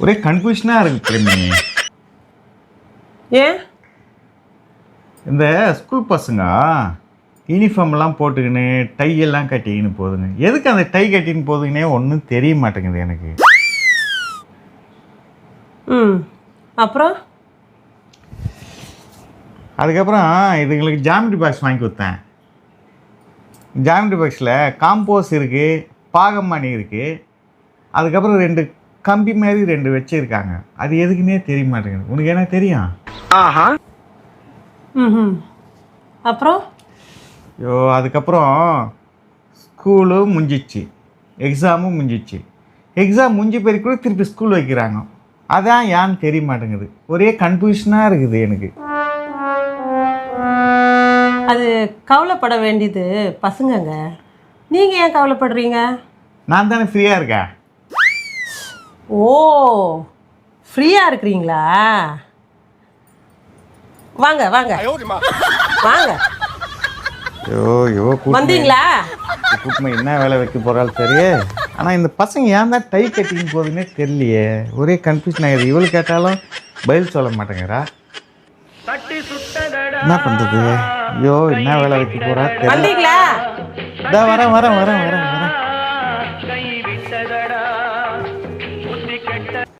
ஒரே கன்ஃபியூஷனாக இருக்கு பிரேமி. ஏன்? இந்த ஸ்கூல் பசங்க யூனிஃபார்ம்லாம் போட்டுக்கின்னு டையெல்லாம் கட்டிக்கின்னு போதுங்க. எதுக்கு அந்த டை கட்டின்னு போதுங்கன்னே ஒன்றும் தெரிய மாட்டேங்குது எனக்கு. அப்புறம் அதுக்கப்புறம் இதுங்களுக்கு ஜாமெட்ரி பாக்ஸ் வாங்கி கொடுத்தேன். ஜாமெட்ரி பாக்ஸில் காம்போஸ் இருக்குது, பாகமானி இருக்குது, அதுக்கப்புறம் 2 கம்பி மாதிரி 2 வச்சுருக்காங்க. அது எதுக்குன்னே தெரிய மாட்டேங்குது. உனக்கு என்ன தெரியும்? அப்புறம் அதுக்கப்புறம் ஸ்கூலும் முடிஞ்சிச்சு, எக்ஸாமும் முடிஞ்சிச்சு. எக்ஸாம் முடிஞ்ச பிறகு கூட திருப்பி ஸ்கூல் வைக்கிறாங்க. அதான் ஏன்னு தெரிய மாட்டேங்குது. ஒரே கன்ஃபியூஷனாக இருக்குது எனக்கு. அது கவலைப்பட வேண்டியது பசங்கங்க. நீங்கள் ஏன் கவலைப்படுறீங்க? நான் தானே ஃப்ரீயாக இருக்கேன். ஓ, ஃப்ரீயாக இருக்கிறீங்களா? வாங்க வாங்க வாங்க. வந்தீங்களா? கூட்டமாக என்ன வேலை வைக்க போகிறாள் தெரிய. ஆனால் இந்த பசங்க ஏன் தான் டை கட்டிங் போகுதுன்னே தெரியலையே. ஒரே கன்ஃபியூஷன் ஆகிடுது. இவ்வளோ கேட்டாலும் பதில் சொல்ல மாட்டேங்கிறா. என்ன பண்ணுறது? என்ன வேலை வைக்க போகிறா தெரியல. வந்தீங்களா? வரேன்.